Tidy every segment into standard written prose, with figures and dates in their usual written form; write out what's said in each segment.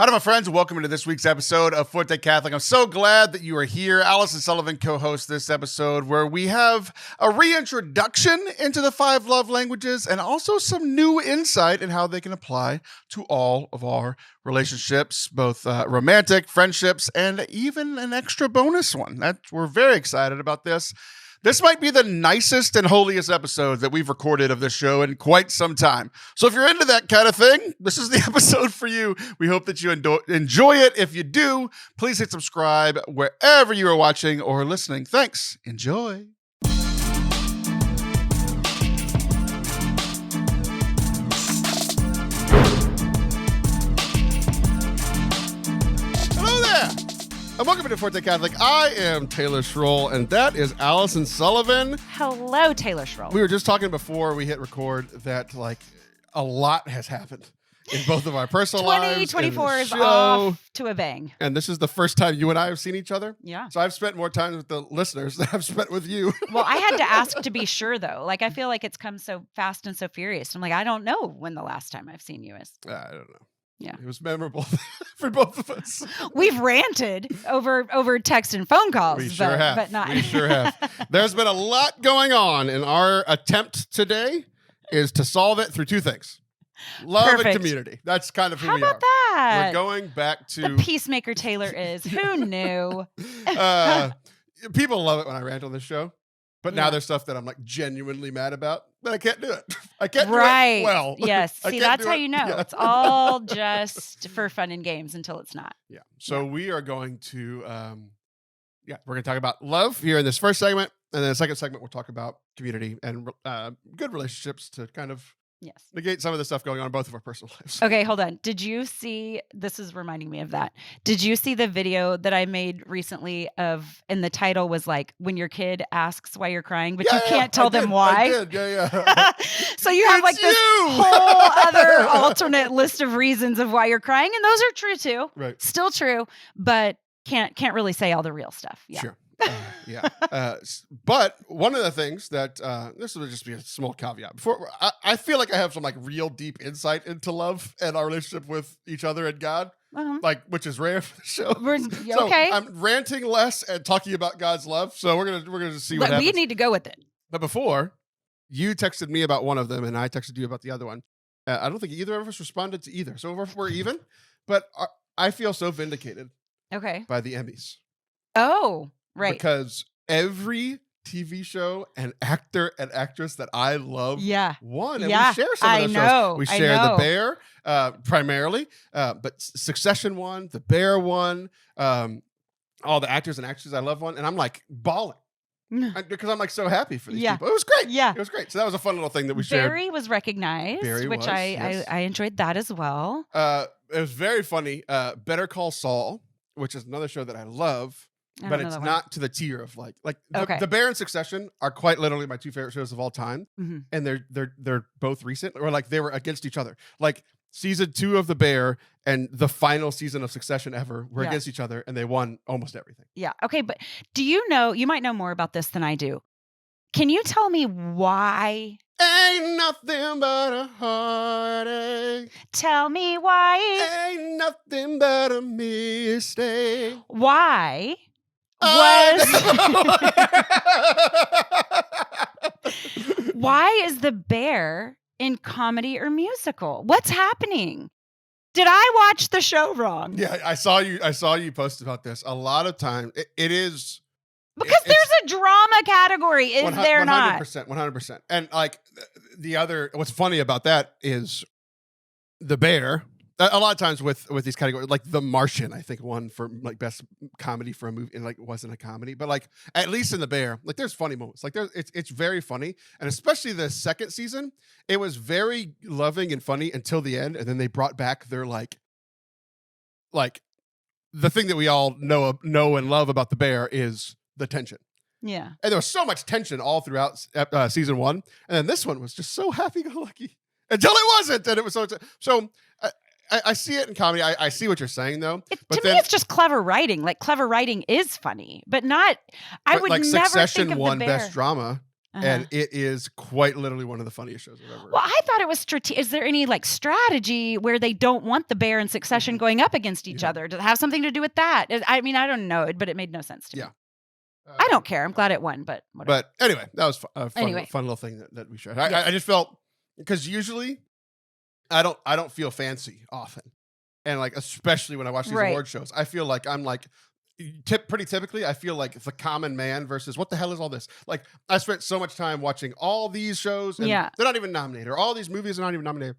Hi, my friends, and welcome to this week's episode of Forte Catholic. I'm so glad that you are here. Allison Sullivan co-hosts this episode where we have a reintroduction into the 5 love languages and also some new insight in how they can apply to all of our relationships, both romantic, friendships, and even an extra bonus one. We're very excited about this. This might be the nicest and holiest episode that we've recorded of this show in quite some time. So if you're into that kind of thing, this is the episode for you. We hope that you enjoy it. If you do, please hit subscribe wherever you are watching or listening. Thanks. Enjoy. And welcome to Forte Catholic. I am Taylor Schroll, and that is Allison Sullivan. Hello, Taylor Schroll. We were just talking before we hit record that a lot has happened in both of our personal lives. 2024 is off to a bang. And this is the first time you and I have seen each other. Yeah. So I've spent more time with the listeners than I've spent with you. Well, I had to ask to be sure, though. I feel like it's come so fast and so furious. I'm like, I don't know when the last time I've seen you is. I don't know. Yeah. It was memorable for both of us. We've ranted over text and phone calls. We sure have. But not. We sure have. There's been a lot going on, and our attempt today is to solve it through 2 things. Love Perfect. and community. That's kind of who How we are. about that? We're going back to... The peacemaker Taylor is. Who knew? People love it when I rant on this show. But now Yeah. there's stuff that I'm genuinely mad about, but I can't do it. I can't do Right. it well. Yes. I See, can't that's do how it. you know. Yeah. It's all just for fun and games until it's not. Yeah. So we are going to, we're going to talk about love here in this first segment. And then the second segment, we'll talk about community and good relationships to kind of Yes. negate some of the stuff going on in both of our personal lives. Okay, hold on. Did you see, this is reminding me of that. Did you see the video that I made recently and the title was when your kid asks why you're crying, but you can't tell them why? I did, yeah. So you have this whole other alternate list of reasons of why you're crying. And those are true too. Right. Still true, but can't really say all the real stuff. Yeah. Sure. But one of the things that this will just be a small caveat. Before I feel like I have some real deep insight into love and our relationship with each other and God, which is rare for the show. So Okay. I'm ranting less and talking about God's love. So we're gonna see what happens. We need to go with it. But before, you texted me about one of them, and I texted you about the other one. I don't think either of us responded to either, so we're even. But I feel so vindicated. Okay. By the Emmys. Oh. Right. Because every TV show and actor and actress that I love won. And we share some of those shows. We share The Bear primarily, but Succession won, The Bear won, all the actors and actresses I love won. And I'm bawling. Because I'm so happy for these people. It was great. Yeah. It was great. So that was a fun little thing that we shared. Barry was recognized, which I enjoyed that as well. It was very funny. Better Call Saul, which is another show that I love. But it's not to the tier of The Bear and Succession are quite literally my 2 favorite shows of all time, and they're both recent, or they were against each other. Season 2 of The Bear and the final season of Succession ever were against each other, and they won almost everything. Yeah. Okay, but do you know? You might know more about this than I do. Can you tell me why? Ain't nothing but a heartache. Tell me why. Ain't nothing but a mistake. Why? Why is The Bear in comedy or musical? What's happening? Did I watch the show wrong? Yeah, I saw you post about this. A lot of time it is because there's a drama category, is there not? 100%. And the other, what's funny about that is The Bear. A lot of times with these categories, The Martian, I think won for best comedy for a movie, and wasn't a comedy, but at least in The Bear, there's funny moments. It's very funny, and especially the second season, it was very loving and funny until the end, and then they brought back their the thing that we all know and love about The Bear is the tension. Yeah, and there was so much tension all throughout season 1, and then this one was just so happy-go-lucky until it wasn't, and it was so. I see it in comedy. I see what you're saying, though. To me, it's just clever writing. Clever writing is funny, but not. I would never Succession think of won The Bear. Best Drama, and it is quite literally one of the funniest shows I've ever. Well, I thought it was strategic. Is there any like strategy where they don't want the bear and Succession going up against each other? Does it have something to do with that? I mean, I don't know, but it made no sense to me. I don't care. I'm glad it won, but whatever. But anyway, that was a fun little thing that we shared. I just felt, because usually I don't feel fancy often, and like especially when I watch these award shows, I feel like I'm like pretty typically I feel like the common man versus what the hell is all this? Like I spent so much time watching all these shows, and they're not even nominated, or all these movies are not even nominated.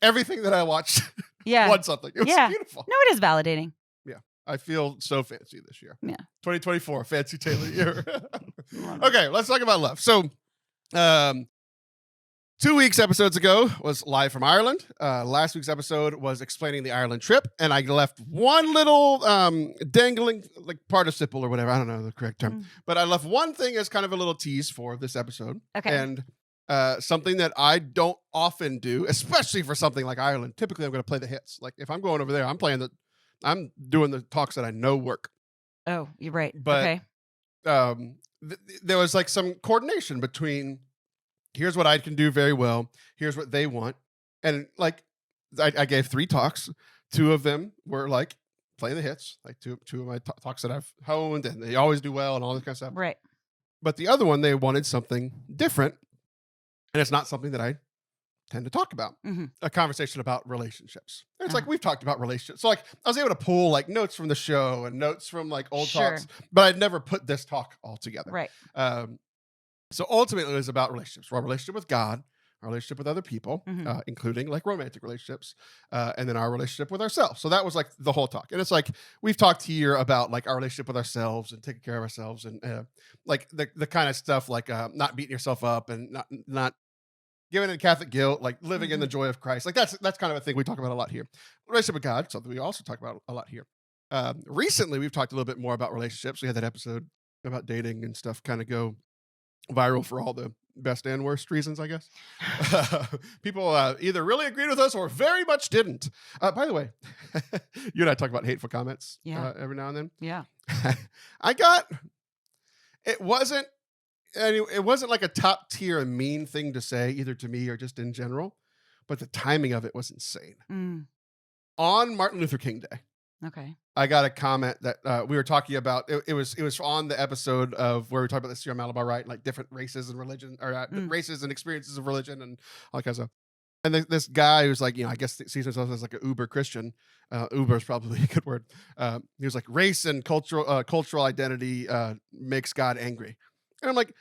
Everything that I watched won something. It was beautiful. No, it is validating. Yeah. I feel so fancy this year. Yeah. 2024, fancy Taylor year. Okay, let's talk about love. So, 2 weeks episodes ago was Live from Ireland. Last week's episode was explaining the Ireland trip, and I left one little dangling, like participle or whatever. I don't know the correct term, but I left one thing as kind of a little tease for this episode. Okay. And something that I don't often do, especially for something like Ireland. Typically, I'm going to play the hits. Like if I'm going over there, I'm doing the talks that I know work. Oh, you're right. But there was like some coordination between here's what I can do very well, here's what they want. And like I gave 3 talks. 2 of them were like playing the hits, like two of my talks that I've honed and they always do well and all this kind of stuff. Right. But the other one, they wanted something different. And it's not something that I tend to talk about. A conversation about relationships. And it's like we've talked about relationships. So like I was able to pull like notes from the show and notes from like old talks, but I'd never put this talk all together. Right. So ultimately it was about relationships. Our relationship with God, our relationship with other people, including like romantic relationships, and then our relationship with ourselves. So that was like the whole talk. And it's like we've talked here about like our relationship with ourselves and taking care of ourselves and like the kind of stuff like not beating yourself up and not giving in Catholic guilt, like living in the joy of Christ. Like that's kind of a thing we talk about a lot here. Relationship with God, something we also talk about a lot here. Recently, we've talked a little bit more about relationships. We had that episode about dating and stuff kind of go viral for all the best and worst reasons, I guess. People either really agreed with us or very much didn't. By the way, you and I talk about hateful comments every now and then. Yeah. It wasn't like a top tier mean thing to say, either to me or just in general, but the timing of it was insane. On Martin Luther King Day. Okay. I got a comment that we were talking about. It was on the episode of where we talked about the Sierra Malabar, right? Like different races and religion, or races and experiences of religion and all that kind of stuff. And this guy who's like, I guess sees himself as like an uber Christian. Uber is probably a good word. He was like, race and cultural identity makes God angry. And I'm like,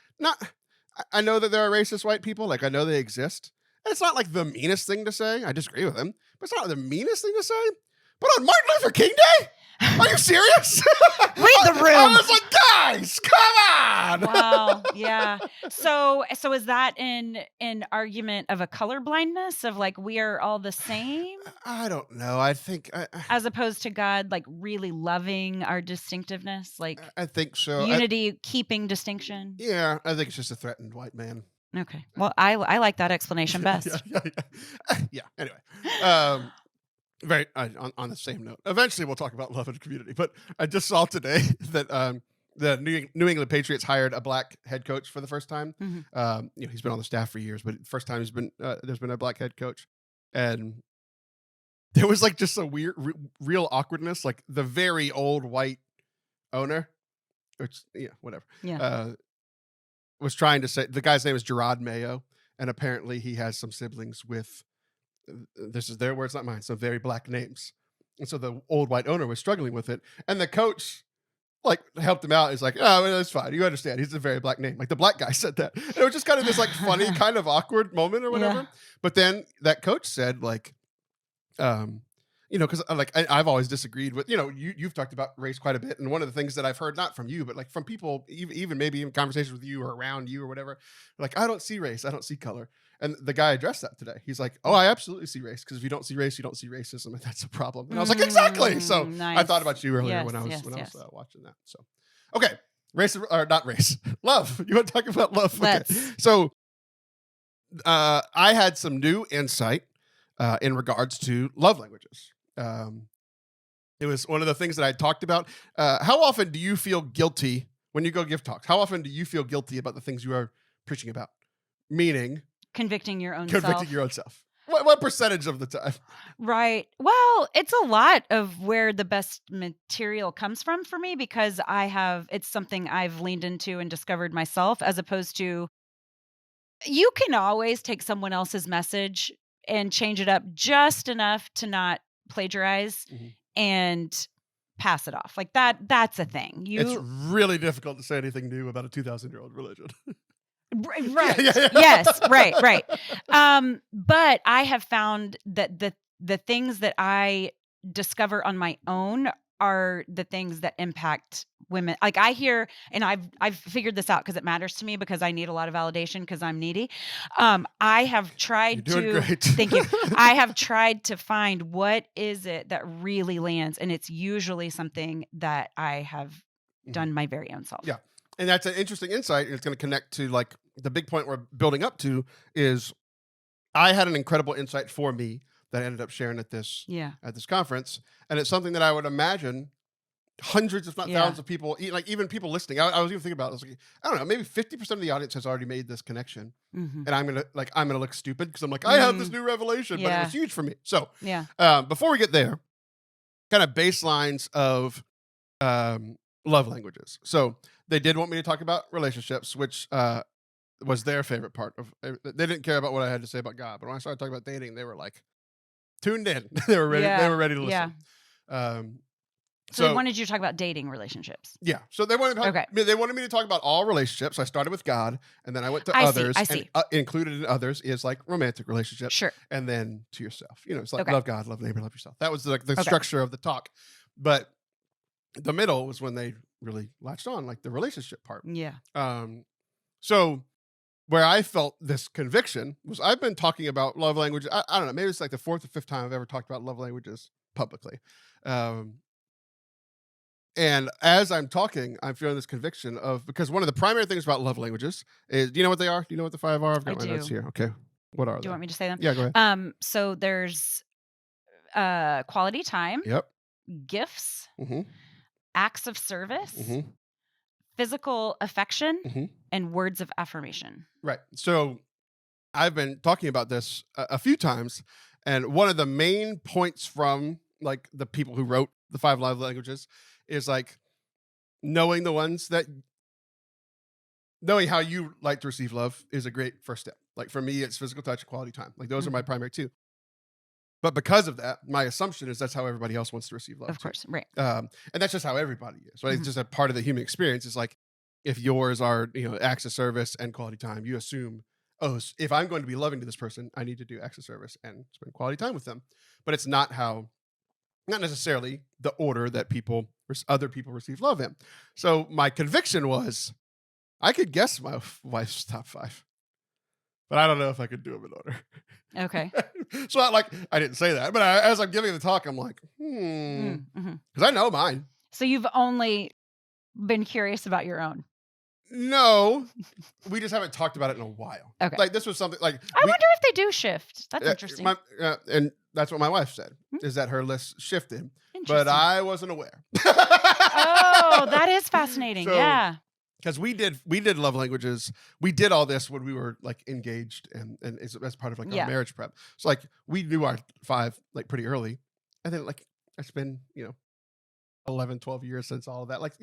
I know that there are racist white people. Like I know they exist. And it's not like the meanest thing to say. I disagree with him, but it's not the meanest thing to say. But on Martin Luther King Day? Are you serious? Read the room. I was like, guys, come on. Wow. Yeah. So is that an argument of a color blindness of like we are all the same? I don't know. I think as opposed to God like really loving our distinctiveness, like I think so. Unity keeping distinction. Yeah, I think it's just a threatened white man. Okay. Well, I like that explanation best. Yeah. Anyway. Very on the same note. Eventually, we'll talk about love and community. But I just saw today that the New England Patriots hired a black head coach for the first time. He's been on the staff for years, but the first time there's been a black head coach, and there was like just a weird, real awkwardness. Like the very old white owner, which whatever. Yeah. Was trying to say the guy's name is Gerard Mayo, and apparently he has some siblings with. This is their words, not mine. Some very black names. And so the old white owner was struggling with it. And the coach like helped him out. He's like, oh, that's fine. You understand. He's a very black name. Like the black guy said that. And it was just kind of this like funny, kind of awkward moment or whatever. Yeah. But then that coach said like, because like I've always disagreed with, you've talked about race quite a bit. And one of the things that I've heard, not from you, but like from people, even maybe in conversations with you or around you or whatever, like, I don't see race. I don't see color. And the guy addressed that today. He's like, oh, I absolutely see race. Because if you don't see race, you don't see racism. And that's a problem. And I was like, exactly. So nice. I thought about you earlier when I was watching that. So, okay. Not race. Love. You want to talk about love? Let's. Okay. So I had some new insight in regards to love languages. It was one of the things that I talked about. How often do you feel guilty when you go give talks? How often do you feel guilty about the things you are preaching about? Meaning convicting your own self. What percentage of the time? Right. Well, it's a lot of where the best material comes from for me, because it's something I've leaned into and discovered myself, as opposed to, you can always take someone else's message and change it up just enough to not plagiarize and pass it off. Like that's a thing. It's really difficult to say anything new about a 2,000-year-old religion. Right. Yes. Right. But I have found that the things that I discover on my own are the things that impact women. Like I hear, and I've figured this out because it matters to me, because I need a lot of validation because I'm needy. I have tried You're doing great. Thank you. I have tried to find what is it that really lands, and it's usually something that I have done my very own self. Yeah. And that's an interesting insight. And it's going to connect to like the big point we're building up to is I had an incredible insight for me that I ended up sharing at this conference. And it's something that I would imagine hundreds, if not thousands of people, like even people listening. I was even thinking about it. I was like, I don't know, maybe 50% of the audience has already made this connection. And I'm going to look stupid because I'm like, I have this new revelation, but it was huge for me. So before we get there, kind of baselines of love languages. So they did want me to talk about relationships, which was their favorite part of. They didn't care about what I had to say about God, but when I started talking about dating, they were like tuned in. They were ready. Yeah. They were ready to listen. Yeah. So they wanted you to talk about dating relationships. Yeah. So they wanted me to talk about all relationships. I started with God, and then I went to others. I see. And included in others is like romantic relationships. Sure. And then to yourself. It's like love God, love neighbor, love yourself. That was like the structure of the talk. But the middle was when they really latched on, like the relationship part. Yeah. So where I felt this conviction was I've been talking about love languages. I don't know, maybe it's like the 4th or 5th time I've ever talked about love languages publicly. And as I'm talking, I'm feeling this conviction because one of the primary things about love languages is, do you know what they are? Do you know what the 5 are? I've got my notes here. Okay. What are they? Do you want me to say them? Yeah, go ahead. So there's quality time. Yep. Gifts. Acts of service, physical affection, and words of affirmation. Right. So I've been talking about this a few times, and one of the main points from like the people who wrote the 5 love languages is like knowing how you like to receive love is a great first step. Like for me, it's physical touch, quality time. Like those are my primary 2. But because of that, my assumption is that's how everybody else wants to receive love. Of course, right. And that's just how everybody is, right? It's just a part of the human experience. It's like if yours are, acts of service and quality time, you assume, if I'm going to be loving to this person, I need to do acts of service and spend quality time with them. But it's not necessarily the order that other people receive love in. So my conviction was, I could guess my wife's top 5, but I don't know if I could do them in order. Okay. So I didn't say that, but as I'm giving the talk, I'm like, because I know mine. So you've only been curious about your own. No, we just haven't talked about it in a while. Okay. Like this was something like I wonder if they do shift. That's interesting. And that's what my wife said, is that her list shifted, but I wasn't aware. Oh, that is fascinating. So, yeah. Because we did love languages. We did all this when we were like engaged and as part of like our marriage prep. So like we knew our 5 like pretty early. And then like it's been, 11, 12 years since all of that. Like,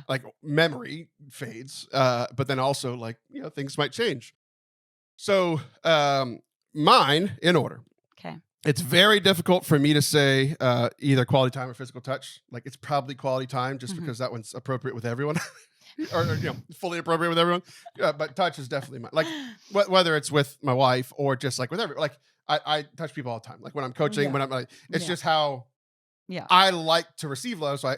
like memory fades. But then also like, things might change. So mine in order. Okay. It's very difficult for me to say either quality time or physical touch. Like it's probably quality time just because that one's appropriate with everyone. or fully appropriate with everyone. But touch is definitely mine. Like whether it's with my wife or just like with everyone. Like I touch people all the time. Like when I'm coaching, when I'm like, it's just how I like to receive love. So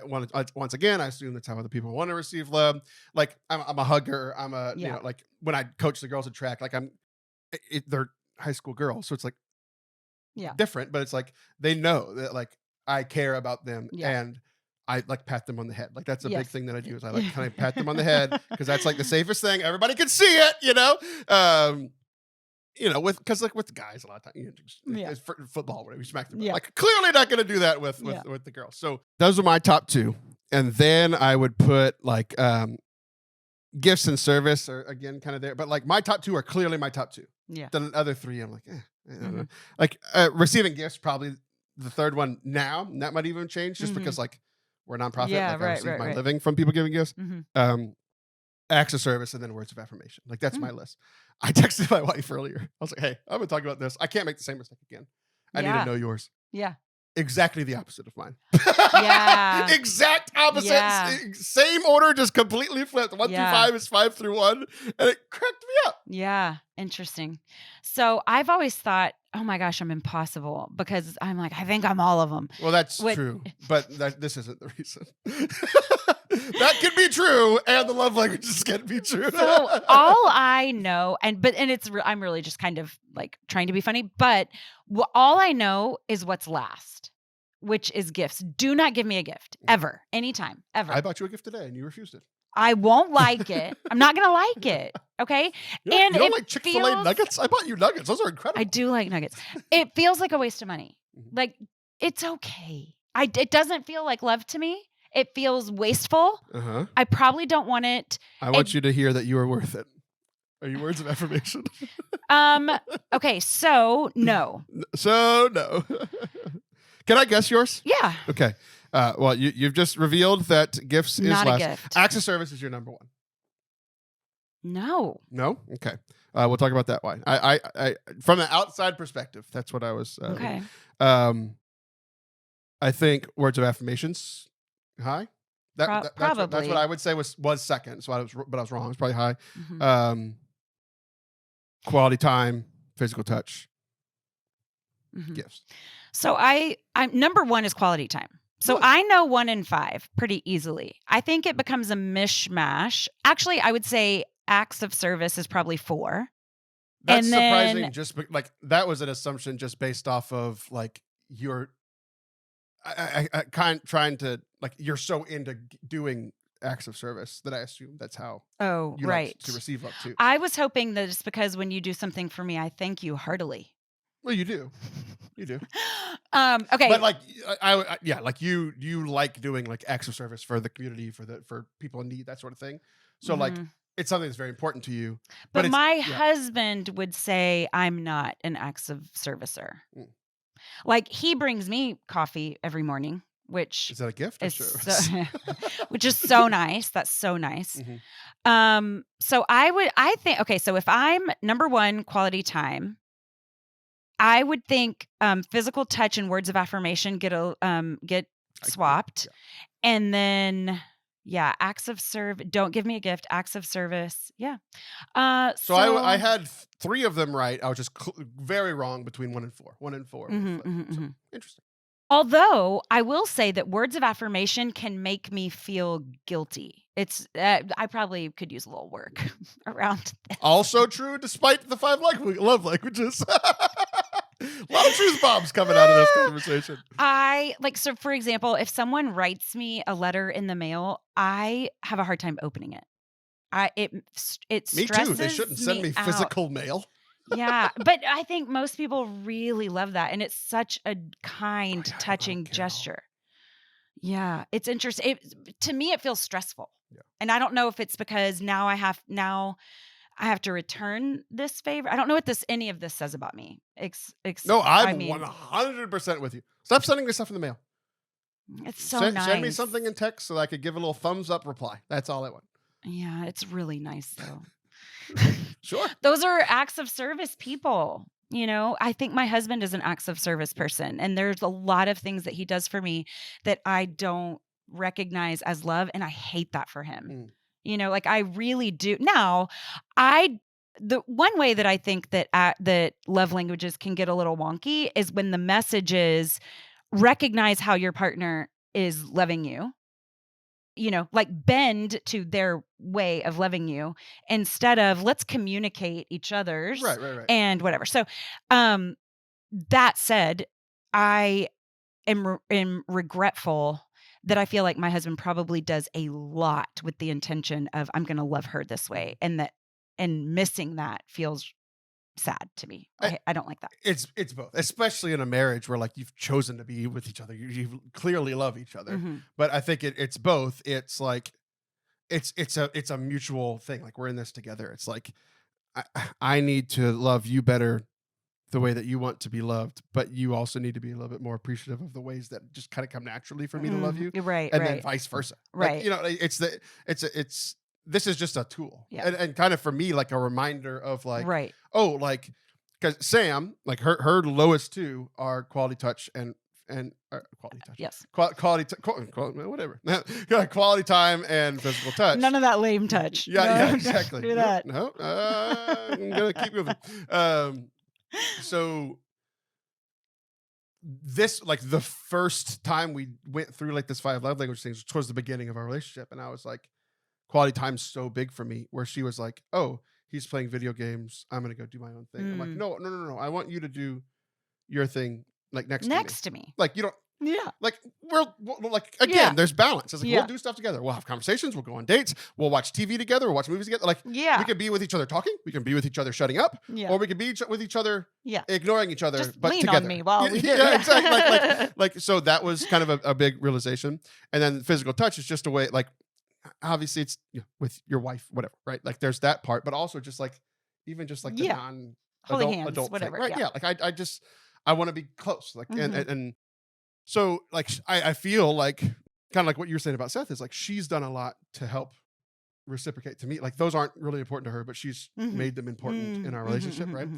once again, I assume that's how other people want to receive love. Like I'm a hugger. I'm a, like when I coach the girls at track, like they're high school girls. So it's like different, but it's like, they know that like I care about them and I like pat them on the head. Like that's a big thing that I do is I like kind of pat them on the head because that's like the safest thing. Everybody can see it, because like with guys a lot of times, it's football, whatever, you smack them. Like clearly not going to do that with the girls. So those are my top 2. And then I would put like gifts and service are again kind of there, but like my top 2 are clearly my top 2. Yeah. The other 3, I'm like, I don't know. Like receiving gifts, probably the third one now. And that might even change just because like we're a nonprofit. Yeah, like I receive my living from people giving gifts. Acts of service, and then words of affirmation. Like that's my list. I texted my wife earlier. I was like, hey, I've been talking about this. I can't make the same mistake again. I need to know yours. Yeah. Exactly the opposite of mine. Yeah. Exact opposite. Yeah. Same order, just completely flipped. 1 through 5 is 5 through 1. And it cracked me up. Yeah. Interesting. So I've always thought, oh my gosh, I'm impossible because I'm like, I think I'm all of them. Well, that's true. But this isn't the reason. That can be true, and the love languages can be true. So all I know, and I'm really just kind of like trying to be funny, but all I know is what's last, which is gifts. Do not give me a gift ever, anytime, ever. I bought you a gift today, and you refused it. I won't like it. I'm not gonna like it. Okay. You don't like Chick-fil-A nuggets? I bought you nuggets. Those are incredible. I do like nuggets. It feels like a waste of money. Like it's okay. It doesn't feel like love to me. It feels wasteful. I probably don't want it. I want you to hear that you are worth it. Are you words of affirmation? Okay, so no. So no. Can I guess yours? Yeah. Okay. Well, you've just revealed that gifts is not last. A gift. Acts of service is your number 1. No. No? Okay. We'll talk about that. Why? I from an outside perspective, that's what I was. Okay. I think words of affirmations high. Probably. That's what I would say was second. So I was wrong. It's probably high. Quality time, physical touch, gifts. So I'm number 1 is quality time. So I know 1 and 5 pretty easily. I think it becomes a mishmash. Actually, I would say acts of service is probably 4. That's surprising. Just like that was an assumption just based off of like your. I trying to like you're so into doing acts of service that I assume that's how you like to receive up to. I was hoping that it's because when you do something for me, I thank you heartily. Well, you do. Okay. But like like you like doing like acts of service for the community, for people in need, that sort of thing. So like it's something that's very important to you. But my husband would say I'm not an acts of servicer. Like he brings me coffee every morning, which is that a gift? Which is so nice. That's so nice. So I think, okay, so if I'm number 1, quality time, I would think physical touch and words of affirmation get swapped. And then acts of service. Don't give me a gift. Acts of service. Yeah. So I had 3 of them right. I was just very wrong between 1 and 4. 1 and 4. So, interesting. Although I will say that words of affirmation can make me feel guilty. It's I probably could use a little work around this. Also true, despite the 5 love languages. A lot of truth bombs coming out of this conversation. So for example, if someone writes me a letter in the mail, I have a hard time opening it. It stresses me too. They shouldn't send me physical mail. Yeah, but I think most people really love that, and it's such a kind, touching gesture. Yeah, it's interesting. To me, it feels stressful, and I don't know if it's because now I have to return this favor. I don't know what any of this says about me. No, I'm 100% with you. Stop sending me stuff in the mail. It's so nice. Send me something in text so I could give a little thumbs up reply. That's all I want. Yeah, it's really nice though. Sure. Those are acts of service people. You know, I think my husband is an acts of service person, and there's a lot of things that he does for me that I don't recognize as love, and I hate that for him. You know, like I really do. Now, the one way that I think that that love languages can get a little wonky is when the message is recognize how your partner is loving you. You know, like bend to their way of loving you instead of let's communicate each other's right. And whatever. So, that said, I am regretful that I feel like my husband probably does a lot with the intention of I'm going to love her this way, and missing that feels sad to me. I don't like that. It's both, especially in a marriage where like you've chosen to be with each other. You clearly love each other. But I think it's both. It's like it's a mutual thing. Like we're in this together. It's like I need to love you better the way that you want to be loved, but you also need to be a little bit more appreciative of the ways that just kind of come naturally for me to love you. Right. And then vice versa. Right. Like, this is just a tool. Yeah. And kind of for me, like a reminder of like, right. oh, like, because Sam, like her lowest two are quality touch and quality touch. Yes. Whatever. Quality time and physical touch. None of that lame touch. Yeah, exactly. Do that. No, I'm gonna keep moving. So this, like the first time we went through like this 5 love language things towards the beginning of our relationship, and I was like, quality time's so big for me. Where she was like, oh, he's playing video games, I'm gonna go do my own thing. I'm like, no. I want you to do your thing, like next to me. Like you don't. Yeah. Like we're like again, there's balance. It's like we'll do stuff together. We'll have conversations. We'll go on dates. We'll watch TV together. We'll watch movies together. Like we can be with each other talking. We can be with each other shutting up. Yeah. Or we can be with each other ignoring each other. Just but lean together. on me while we do it. Exactly. like so that was kind of a big realization. And then physical touch is just a way. Like obviously it's with your wife, whatever, right? Like there's that part, but also just like even just like the non holy hands, adult whatever. thing, right? Yeah. Like I want to be close. Like and so like I feel like kind of like what you were saying about Seth is like she's done a lot to help reciprocate to me. Like those aren't really important to her, but she's made them important in our relationship, right?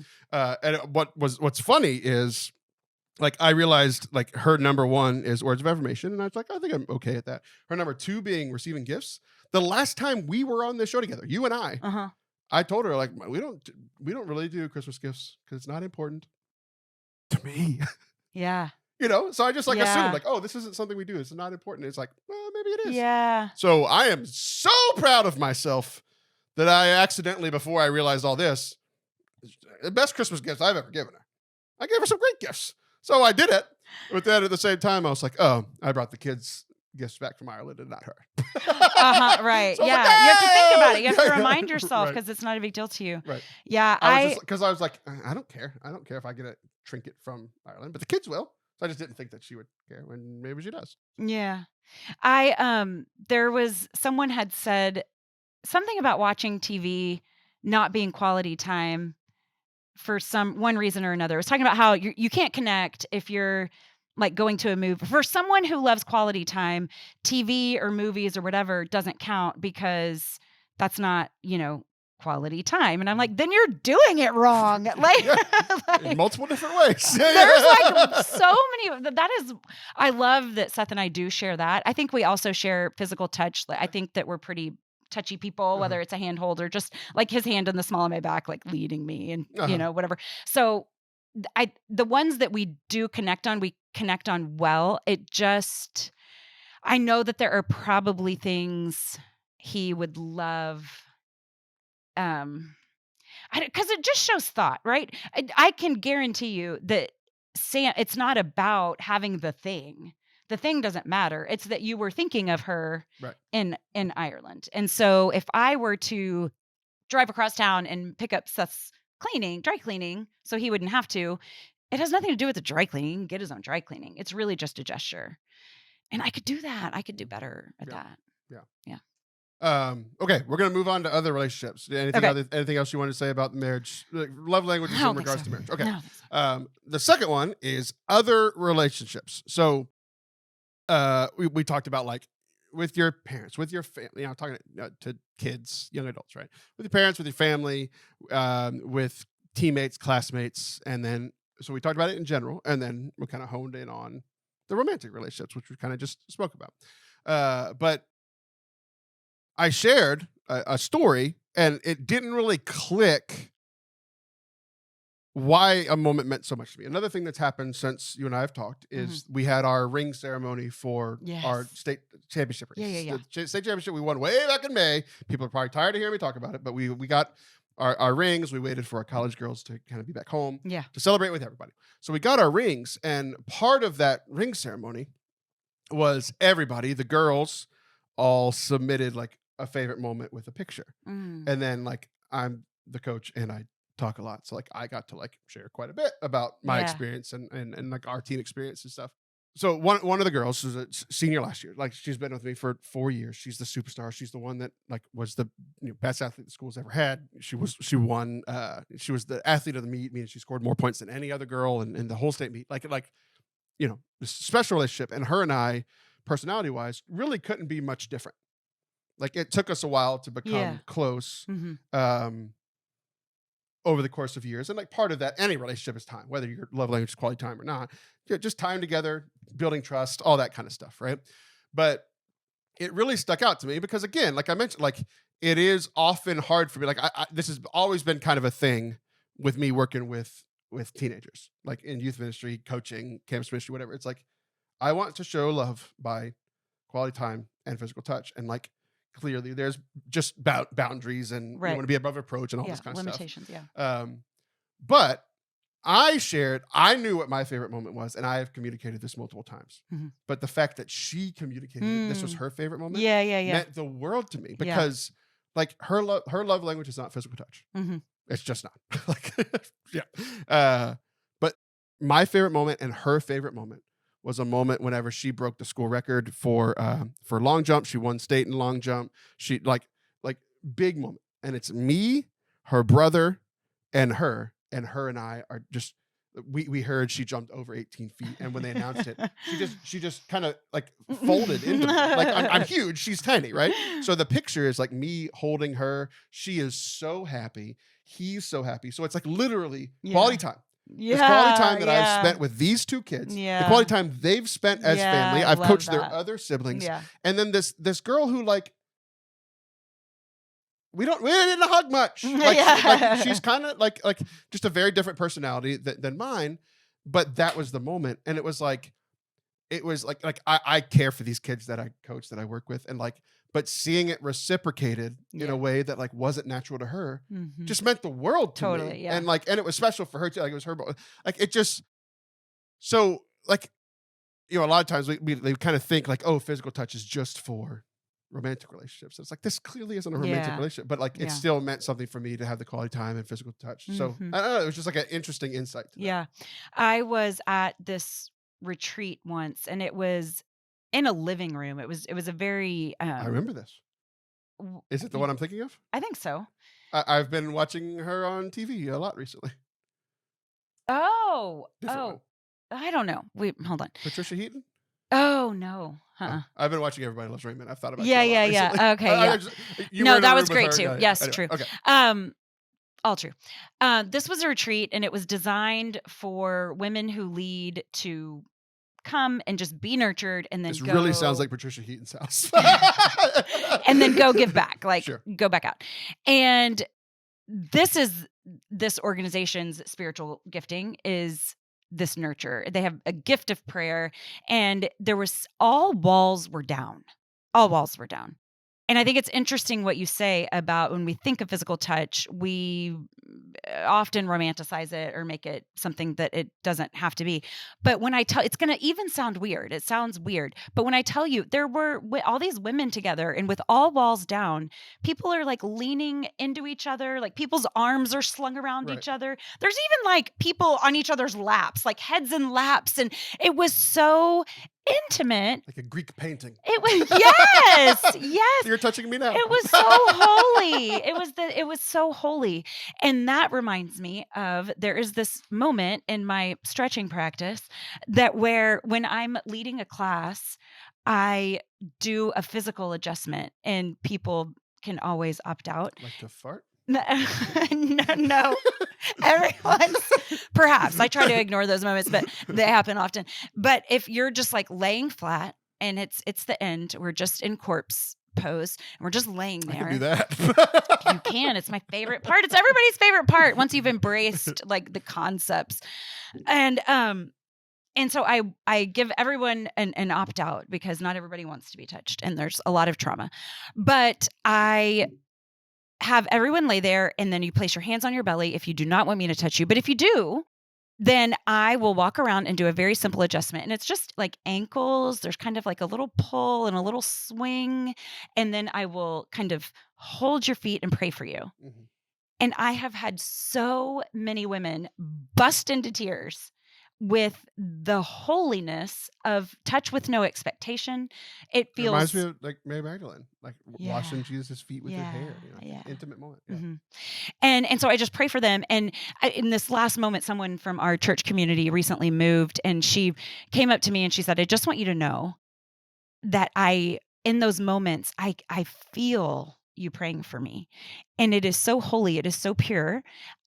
And what's funny is like I realized like her number 1 is words of affirmation, and I was like, I think I'm okay at that. Her number 2 being receiving gifts. The last time we were on this show together, you and I told her like we don't really do Christmas gifts because it's not important to me. Yeah. So I just like assumed like, oh, this isn't something we do. It's not important. It's like, well, maybe it is. Yeah. So I am so proud of myself that I accidentally, before I realized all this, the best Christmas gifts I've ever given her. I gave her some great gifts. So I did it. But then at the same time, I was like, oh, I brought the kids gifts back from Ireland and not her. Right. So yeah. like, you have to think about it. You have to remind yourself because it's not a big deal to you. Right. Yeah. Because I was like, I don't care. I don't care if I get a trinket from Ireland, but the kids will. So I just didn't think that she would care when maybe she does. Yeah. There was someone had said something about watching TV not being quality time for one reason or another. It was talking about how you can't connect if you're like going to a movie. For someone who loves quality time, TV or movies or whatever doesn't count because that's not, quality time. And I'm like, then you're doing it wrong. Like, in multiple different ways. There's like so many. I love that Seth and I do share that. I think we also share physical touch. I think that we're pretty touchy people, whether it's a handhold or just like his hand in the small of my back, like leading me and, whatever. So the ones that we do connect on, we connect on well. I know that there are probably things he would love. Because it just shows thought, right? I can guarantee you that Sam, it's not about having the thing. The thing doesn't matter. It's that you were thinking of her in Ireland. And so if I were to drive across town and pick up Seth's dry cleaning, so he wouldn't have to, it has nothing to do with the dry cleaning. He can get his own dry cleaning. It's really just a gesture. And I could do that. I could do better at that. Yeah. Okay, we're gonna move on to other relationships. Anything else you want to say about marriage, like love languages in regards to marriage? Okay. The second one is other relationships. So, we talked about like with your parents, with your family. Talking to kids, young adults, right? With your parents, with your family, with teammates, classmates, and then so we talked about it in general, and then we kind of honed in on the romantic relationships, which we kind of just spoke about. But I shared a story, and it didn't really click why a moment meant so much to me. Another thing that's happened since you and I have talked is we had our ring ceremony for our state championship race. The state championship we won way back in May. People are probably tired of hearing me talk about it, but we got our rings. We waited for our college girls to kind of be back home to celebrate with everybody. So we got our rings, and part of that ring ceremony was everybody, the girls, all submitted like a favorite moment with a picture. And then like I'm the coach and I talk a lot. So like I got to like share quite a bit about my experience and like our team experience and stuff. So one of the girls who's a senior last year, like she's been with me for 4 years. She's the superstar. She's the one that like was the best athlete the school's ever had. She won. She was the athlete of the meet, meaning she scored more points than any other girl in the whole state meet. Like this special relationship. And her and I, personality wise, really couldn't be much different. Like it took us a while to become close. Over the course of years. And like part of that, any relationship is time, whether your love language is quality time or not, just time together, building trust, all that kind of stuff. Right. But it really stuck out to me because again, like I mentioned, like it is often hard for me. Like this has always been kind of a thing with me working with teenagers, like in youth ministry, coaching, campus ministry, whatever. It's like, I want to show love by quality time and physical touch. And like, clearly there's just boundaries and you want to be above reproach and all this kind of limitations, stuff. But I knew what my favorite moment was, and I have communicated this multiple times. But the fact that she communicated that this was her favorite moment meant the world to me because like her love language is not physical touch. It's just not. Like but my favorite moment and her favorite moment was a moment whenever she broke the school record for long jump. She won state in long jump. She like big moment. And it's me, her brother, and her and I are just, we heard she jumped over 18 feet. And when they announced it, she just kind of like folded into me. Like I'm huge. She's tiny. Right. So the picture is like me holding her. She is so happy. He's so happy. So it's like literally quality time. The quality time that I've spent with these two kids, the quality time they've spent as family. I've coached their other siblings. And then this girl who like, we didn't hug much. Like she's kind of like just a very different personality than mine. But that was the moment. And it was like I care for these kids that I coach, that I work with. And like, but seeing it reciprocated in a way that like wasn't natural to her just meant the world to me. And like, and it was special for her too. Like it was her, like it just, so like, a lot of times we kind of think like, oh, physical touch is just for romantic relationships. It's like, this clearly isn't a romantic relationship, but like it still meant something for me to have the quality time and physical touch. So I don't know, it was just like an interesting insight. I was at this retreat once and it was in a living room. It was a very I remember this. Is it the one I'm thinking of? I think so. I've been watching her on TV a lot recently. Different one. I don't know. Wait, hold on. Patricia Heaton? Oh no. I've been watching Everybody Loves Raymond. I've thought about yeah. Okay. No, that was great too. Yes, anyway, true. Okay. All true. This was a retreat and it was designed for women who lead to come and just be nurtured and then this really sounds like Patricia Heaton's house. And then go give back, like go back out. And this organization's spiritual gifting is this nurture. They have a gift of prayer and all walls were down. And I think it's interesting what you say about when we think of physical touch, we often romanticize it or make it something that it doesn't have to be. But when I tell, it's going to even sound weird. It sounds weird. But when I tell you there were all these women together and with all walls down, people are like leaning into each other, like people's arms are slung around each other. There's even like people on each other's laps, like heads in laps. And it was so intimate, like a Greek painting. It was yes. You're touching me now. It was so holy. It was so holy, and that reminds me of there is this moment in my stretching practice that where when I'm leading a class, I do a physical adjustment, and people can always opt out. Like to fart? No. Everyone's perhaps. I try to ignore those moments, but they happen often. But if you're just like laying flat and it's the end, we're just in corpse pose and we're just laying there. I can do that. You can. It's my favorite part. It's everybody's favorite part once you've embraced like the concepts. And so I give everyone an opt out because not everybody wants to be touched and there's a lot of trauma. But I have everyone lay there and then you place your hands on your belly if you do not want me to touch you. But if you do, then I will walk around and do a very simple adjustment. And it's just like ankles. There's kind of like a little pull and a little swing. And then I will kind of hold your feet and pray for you. Mm-hmm. And I have had so many women bust into tears with the holiness of touch with no expectation. It It reminds feels me of like Mary Magdalene, like washing Jesus' feet with her hair. You know, like an intimate moment. Yeah. Mhm. And so I just pray for them. And in this last moment, someone from our church community recently moved, and she came up to me and she said, "I just want you to know that in those moments, I feel you praying for me, and it is so holy, it is so pure,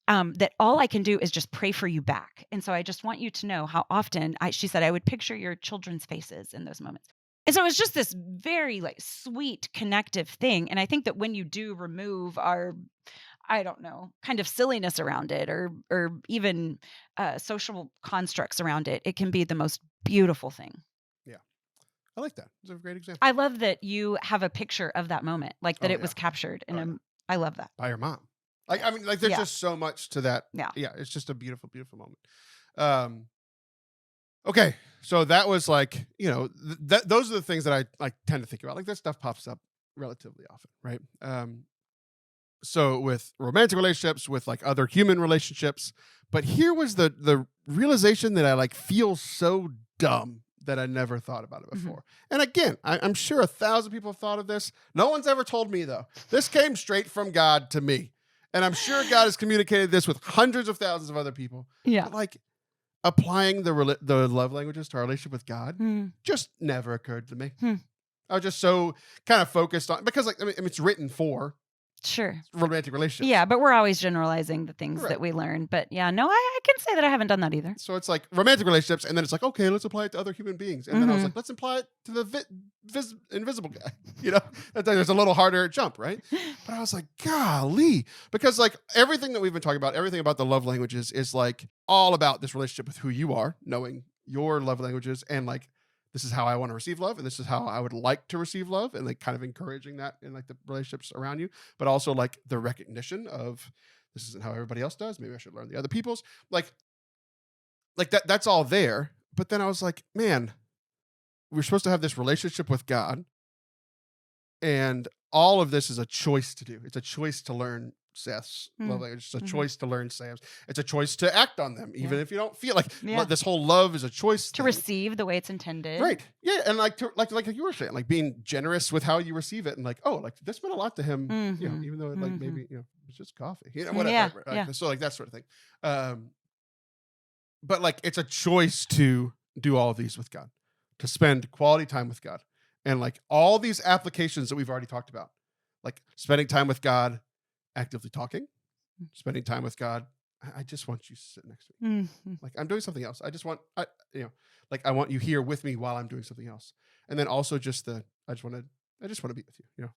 that all I can do is just pray for you back. And so I just want you to know how often," she said, "I would picture your children's faces in those moments." And so it was just this very like sweet connective thing. And I think that when you do remove our, I don't know, kind of silliness around it, or even social constructs around it, it can be the most beautiful thing. Yeah. I like that. It's a great example. I love that you have a picture of that moment, like that Oh, it was yeah. captured. And Oh, yeah. I love that. By your mom. Like, I mean, like there's Yeah. just so much to that. Yeah. Yeah. It's just a beautiful, beautiful moment. Okay. So that was like, you know, those are the things that I like tend to think about. Like this stuff pops up relatively often, right? So with romantic relationships, with like other human relationships, but here was the realization that I like feel so dumb that I never thought about it before. And again, I'm sure 1,000 people have thought of this. No one's ever told me though. This came straight from God to me. And I'm sure God has communicated this with hundreds of thousands of other people. Yeah. But like applying the love languages to our relationship with God just never occurred to me. I was just so kind of focused on, because like, I mean, it's written for romantic relationships. Yeah, but we're always generalizing the things Right. that we learn. But yeah, no, I can say that I haven't done that either. So it's like romantic relationships, and then it's like, okay, let's apply it to other human beings. And then I was like, let's apply it to the invisible guy. You know, there's a little harder jump, right? But I was like, golly, because like everything that we've been talking about, everything about the love languages is like all about this relationship with who you are, knowing your love languages, and like, this is how I want to receive love, and this is how I would like to receive love, and like kind of encouraging that in like the relationships around you, but also like the recognition of this isn't how everybody else does. Maybe I should learn the other people's. Like that's all there. But then I was like, man, we're supposed to have this relationship with God, and all of this is a choice to do. It's a choice to learn Seth's love language. It's a choice to learn Sam's. It's a choice to act on them, even if you don't feel like this whole love is a choice to receive the way it's intended. Right. Yeah. And like you were saying, like being generous with how you receive it, and like, oh, like this meant a lot to him, you know, even though it, like maybe, you know, it's just coffee, you know, whatever. Yeah. So like that sort of thing. But like it's a choice to do all of these with God, to spend quality time with God, and like all these applications that we've already talked about, like spending time with God, actively talking, spending time with God. I just want you to sit next to me. Like I'm doing something else. I just want, you know, like I want you here with me while I'm doing something else. And then also just I just want to be with you, you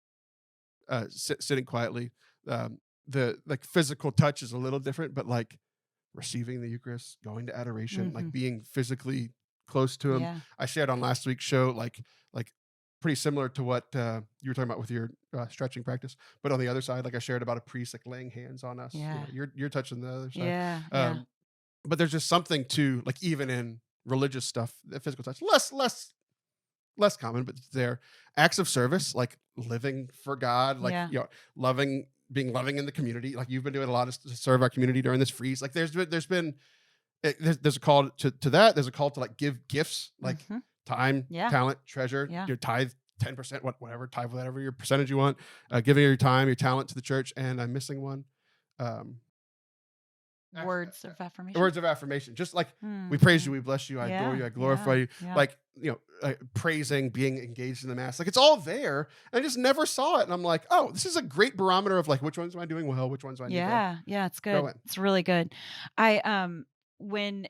know, sitting quietly. The like physical touch is a little different, but like receiving the Eucharist, going to adoration, like being physically close to him. Yeah. I shared on last week's show, like pretty similar to what you were talking about with your stretching practice, but on the other side, like I shared about a priest like laying hands on us. Yeah. You know, you're touching the other side. Yeah. But there's just something to like, even in religious stuff, the physical touch, less common, but it's there. Acts of service, like living for God, like you know, being loving in the community. Like you've been doing a lot to serve our community during this freeze. Like there's a call to that. There's a call to like give gifts, like time, talent, treasure, your tithe 10%, whatever, tithe whatever your percentage you want, giving your time, your talent to the church. And I'm missing one. Words of affirmation. Words of affirmation. Just like we praise you, we bless you, I adore you, I glorify you. Like, you know, praising, being engaged in the mass. Like it's all there. And I just never saw it. And I'm like, oh, this is a great barometer of like, which ones am I doing well? Which ones do I need to Yeah, it's good. It's really good. When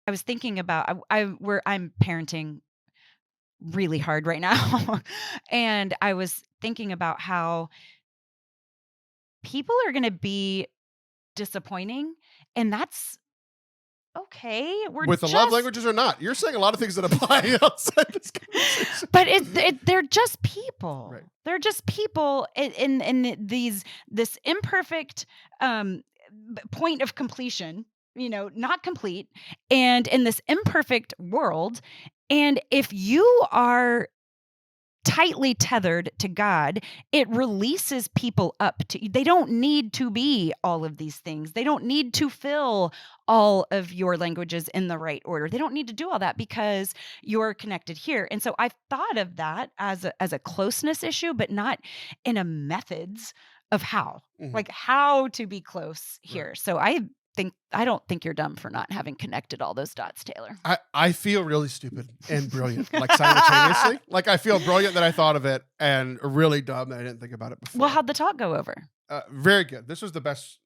I was thinking about, I'm parenting really hard right now. And I was thinking about how people are going to be disappointing, and that's okay. With the love languages or not. You're saying a lot of things that apply outside this conversation. But they're just people. Right. They're just people in this imperfect point of completion, you know, not complete, and in this imperfect world. And if you are tightly tethered to God, it releases people up to, they don't need to be all of these things. They don't need to fill all of your languages in the right order. They don't need to do all that because you're connected here. And so I've thought of that as a closeness issue, but not in a methods of how, like how to be close here. Right. So I don't think you're dumb for not having connected all those dots, Taylor. I feel really stupid and brilliant, like simultaneously. Like I feel brilliant that I thought of it, and really dumb that I didn't think about it before. Well, how'd the talk go over? Very good. This was the best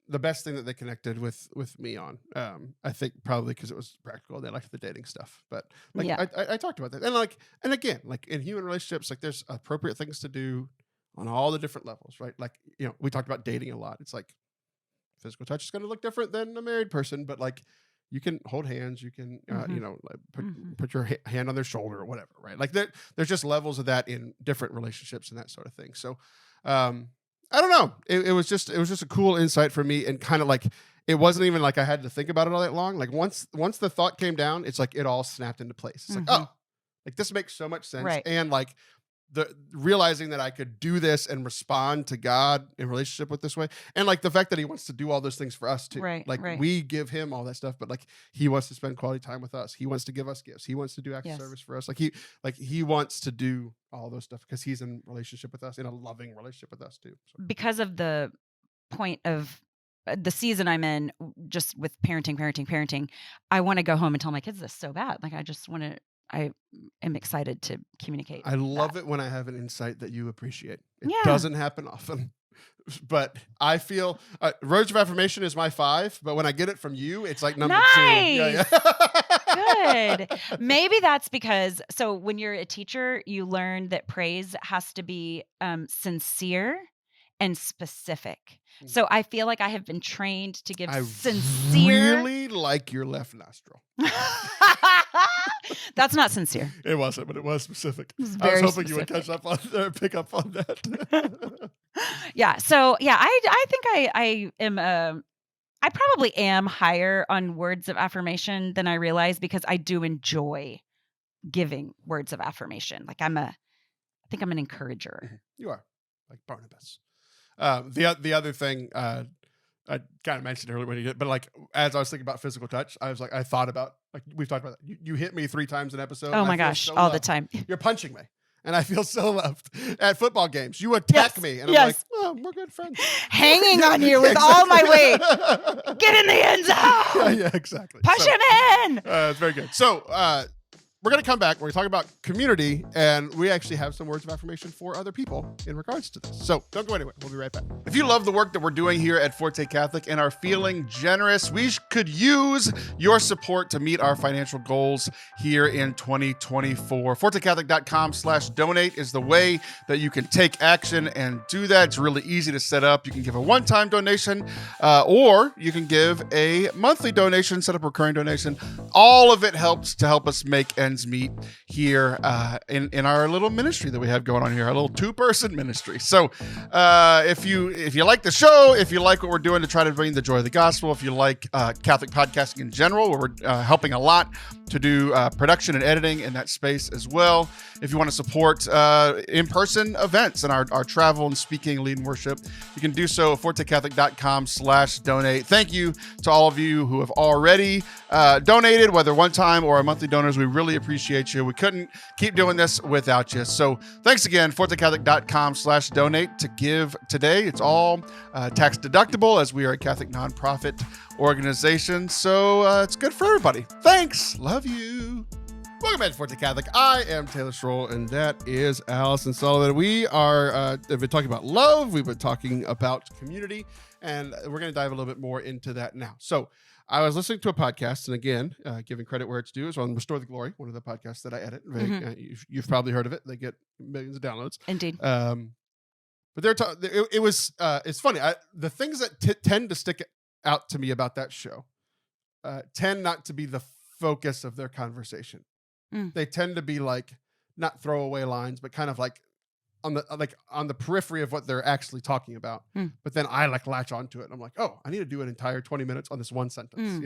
thing that they connected with me on. I think probably because it was practical. They liked the dating stuff, but like I talked about that, and again, like in human relationships, like there's appropriate things to do on all the different levels, right? Like, you know, we talked about dating a lot. It's like physical touch is going to look different than a married person, but like you can hold hands, you can, you know, like put your hand on their shoulder or whatever, right? Like there's just levels of that in different relationships and that sort of thing. So, I don't know. It was just a cool insight for me, and kind of like, it wasn't even like I had to think about it all that long. Like once the thought came down, it's like it all snapped into place. It's like, oh, like this makes so much sense. Right. And like, the realizing that I could do this and respond to God in relationship with this way. And like the fact that he wants to do all those things for us too. Right, like we give him all that stuff, but like he wants to spend quality time with us. He wants to give us gifts. He wants to do acts of service for us. Like he wants to do all those stuff because he's in relationship with us, in a loving relationship with us too. So. Because of the point of the season I'm in, just with parenting, I want to go home and tell my kids this so bad. Like I am excited to communicate. I love it when I have an insight that you appreciate. It doesn't happen often, but I feel Words of Affirmation is my 5, but when I get it from you, it's like number 2. Yeah. Good. Maybe that's because, so when you're a teacher, you learn that praise has to be sincere and specific. So I feel like I have been trained to give sincere. I really like your left nostril. That's not sincere. It wasn't, but it was specific. I was hoping you would pick up on that. Yeah. So yeah, I think I am I probably am higher on words of affirmation than I realize, because I do enjoy giving words of affirmation. Like I think I'm an encourager. You are, like Barnabas. The other thing I kind of mentioned earlier when you did, but like as I was thinking about physical touch, I thought about, like we've talked about that. You hit me 3 times an episode. Oh my gosh, all the time. You're punching me, and I feel so loved. At football games, you attack me, and I'm like, oh, we're good friends. Hanging on you with all my weight. Get in the end zone. Yeah, exactly. Push him in. It's very good. So we're going to come back. We're going to talk about community, and we actually have some words of affirmation for other people in regards to this. So don't go anywhere. We'll be right back. If you love the work that we're doing here at Forte Catholic and are feeling generous, we could use your support to meet our financial goals here in 2024. ForteCatholic.com/donate is the way that you can take action and do that. It's really easy to set up. You can give a one-time donation, or you can give a monthly donation, set up a recurring donation. All of it helps to help us make ends meet here in our little ministry that we have going on here, our little 2-person ministry. So if you like the show, if you like what we're doing to try to bring the joy of the gospel, if you like Catholic podcasting in general, where we're helping a lot to do production and editing in that space as well. If you want to support in-person events and our travel and speaking, lead and worship, you can do so at ForteCatholic.com/donate. Thank you to all of you who have already donated, whether one time or our monthly donors. We really appreciate you. We couldn't keep doing this without you. So thanks again, ForteCatholic.com/donate to give today. It's all tax deductible, as we are a Catholic nonprofit organization. So it's good for everybody. Thanks. Love you. Welcome back to Forte Catholic. I am Taylor Schroll, and that is Allison Sullivan. We have been talking about love. We've been talking about community, and we're going to dive a little bit more into that now. So I was listening to a podcast, and again, giving credit where it's due, is on Restore the Glory, one of the podcasts that I edit. You've probably heard of it. They get millions of downloads. Indeed. But it's funny. The things that tend to stick out to me about that show tend not to be the focus of their conversation. They tend to be like not throwaway lines, but kind of like on the periphery of what they're actually talking about. But then I latch onto it, and I'm like, oh, I need to do an entire 20 minutes on this one sentence.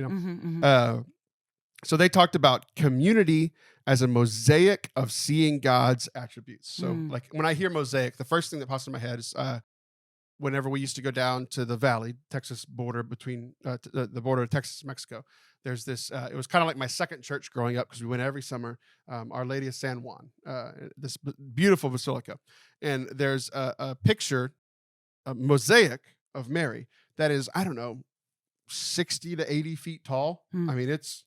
So they talked about community as a mosaic of seeing God's attributes. So like when I hear mosaic, the first thing that pops in my head is whenever we used to go down to the valley, Texas border between the border of Texas and Mexico, there's this, it was kind of like my second church growing up because we went every summer, Our Lady of San Juan, this beautiful basilica. And there's a picture, a mosaic of Mary that is, I don't know, 60 to 80 feet tall. I mean, it's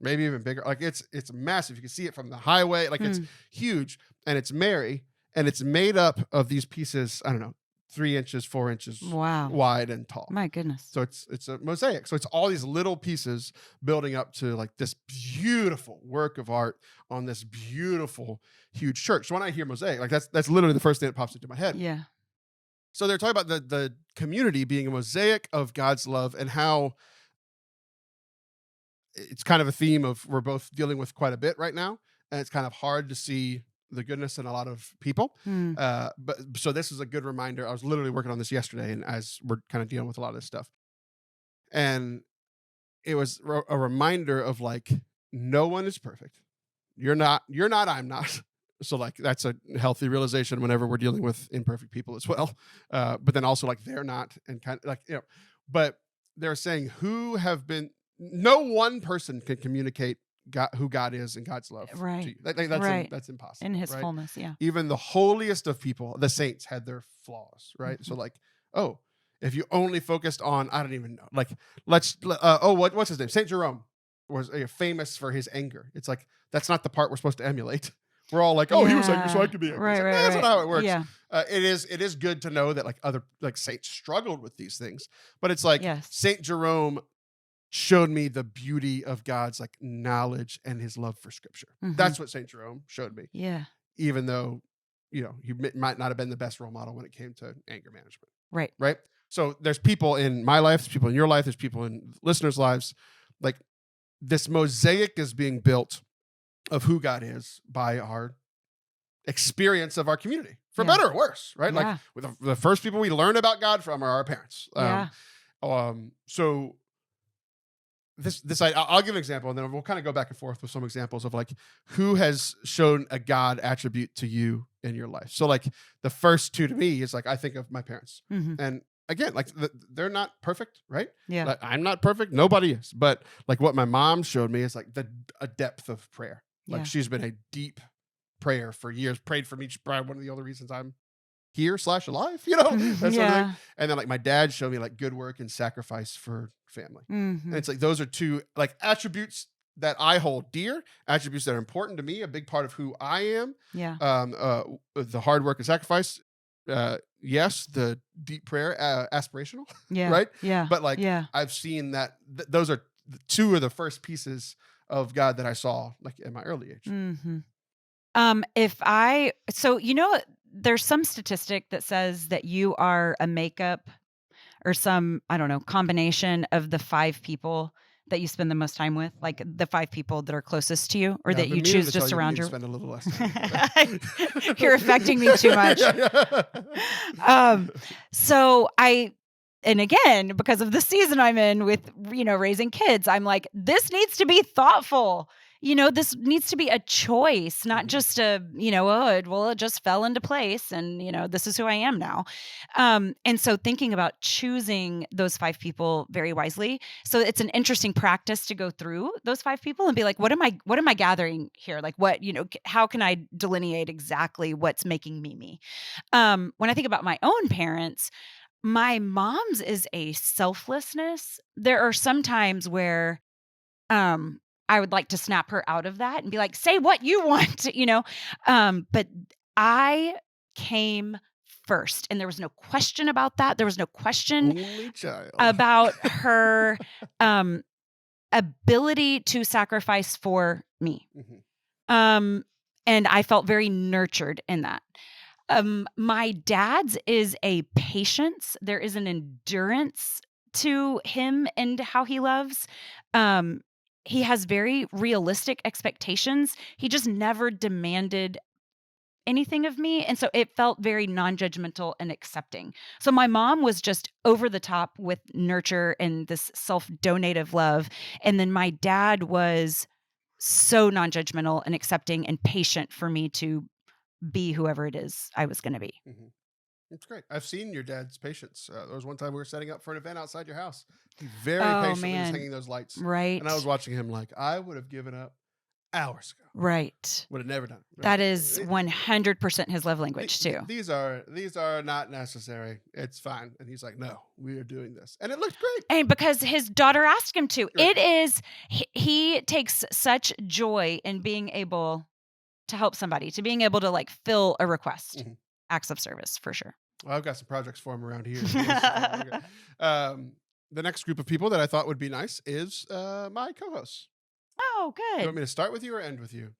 maybe even bigger. Like it's massive. You can see it from the highway. Like it's huge, and it's Mary, and it's made up of these pieces, I don't know, 3 inches, 4 inches wide and tall. My goodness. So it's a mosaic. So it's all these little pieces building up to like this beautiful work of art on this beautiful, huge church. So when I hear mosaic, like that's literally the first thing that pops into my head. Yeah. So they're talking about the community being a mosaic of God's love, and how it's kind of a theme of we're both dealing with quite a bit right now, and it's kind of hard to see the goodness in a lot of people. But so this is a good reminder. I was literally working on this yesterday, and as we're kind of dealing with a lot of this stuff, and it was a reminder of like, no one is perfect. You're not, I'm not. So like, that's a healthy realization whenever we're dealing with imperfect people as well. But then also like, they're not, and kind of like, but they're saying no one person can communicate who God is and God's love right. to you. That's impossible. In his right? fullness, yeah. Even the holiest of people, the saints, had their flaws, right? So like, if you only focused on, I don't even know, like what's his name? Saint Jerome was famous for his anger. It's like, that's not the part we're supposed to emulate. We're all like, he was angry, so I could be angry. Right, That's not how it works. Yeah. It is good to know that like other like saints struggled with these things, but it's like Saint Jerome showed me the beauty of God's like knowledge and his love for Scripture. That's what Saint Jerome showed me. Yeah. Even though, he might not have been the best role model when it came to anger management. Right. Right. So there's people in my life, there's people in your life, there's people in listeners' lives. Like this mosaic is being built of who God is by our experience of our community, for better or worse, right? Yeah. Like with the first people we learn about God from are our parents. So this I'll give an example, and then we'll kind of go back and forth with some examples of like who has shown a God attribute to you in your life. So like the first two to me is like, I think of my parents, and again, like they're not perfect, right? Yeah. Like, I'm not perfect. Nobody is. But like what my mom showed me is like a depth of prayer. Like she's been a deep prayer for years, prayed for me. Probably one of the other reasons I'm here / alive, that sort of thing. And then like my dad showed me like good work and sacrifice for family. And it's like, those are two like attributes that I hold dear, attributes that are important to me, a big part of who I am. Yeah. The hard work and sacrifice. Yes, the deep prayer, aspirational. Yeah. Right. Yeah. But like, I've seen that those are two of the first pieces of God that I saw like in my early age. There's some statistic that says that you are a makeup or some, I don't know, combination of the 5 people that you spend the most time with, like the 5 people that are closest to you, or that you choose to surround your. Spend a little less time. You're affecting me too much. And again, because of the season I'm in with, raising kids, I'm like, this needs to be thoughtful. This needs to be a choice, not just it just fell into place and, this is who I am now. And so thinking about choosing those 5 people very wisely. So it's an interesting practice to go through those 5 people and be like, what am I gathering here? Like how can I delineate exactly what's making me? When I think about my own parents, my mom's is a selflessness. There are some times where, I would like to snap her out of that and be like, say what you want, but I came first, and there was no question about that. There was no question about her ability to sacrifice for me. And I felt very nurtured in that. My dad's is a patience. There is an endurance to him and how he loves. He has very realistic expectations. He just never demanded anything of me. And so it felt very non-judgmental and accepting. So my mom was just over the top with nurture and this self-donative love. And then my dad was so non-judgmental and accepting and patient for me to be whoever it is I was going to be. Mm-hmm. It's great. I've seen your dad's patience. There was one time we were setting up for an event outside your house. He very patiently was hanging those lights. Right. And I was watching him like, I would have given up hours ago. Right. Would have never done it. Right? That is 100% his love language too. These are not necessary. It's fine. And he's like, no, we are doing this. And it looked great. And because his daughter asked him to. Right. It is, he takes such joy in being able to help somebody, to being able to like fill a request. Mm-hmm. Acts of service for sure. Well, I've got some projects for him around here. The next group of people that I thought would be nice is my co-hosts. Oh, good. You want me to start with you or end with you?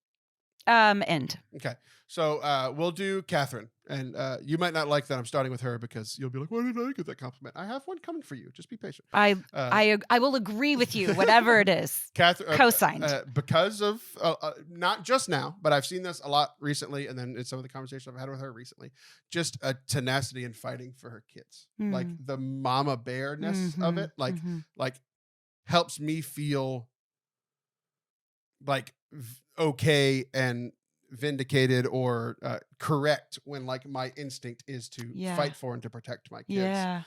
End. Okay. So we'll do Catherine. And you might not like that I'm starting with her because you'll be like, why did I get that compliment? I have one coming for you. Just be patient. I will agree with you, whatever it is. Catherine, co-signed. Because of, not just now, but I've seen this a lot recently. And then in some of the conversations I've had with her recently, just a tenacity in fighting for her kids. Like the mama bearness of it, like helps me feel like okay and vindicated or correct when like my instinct is to fight for and to protect my kids. Yeah.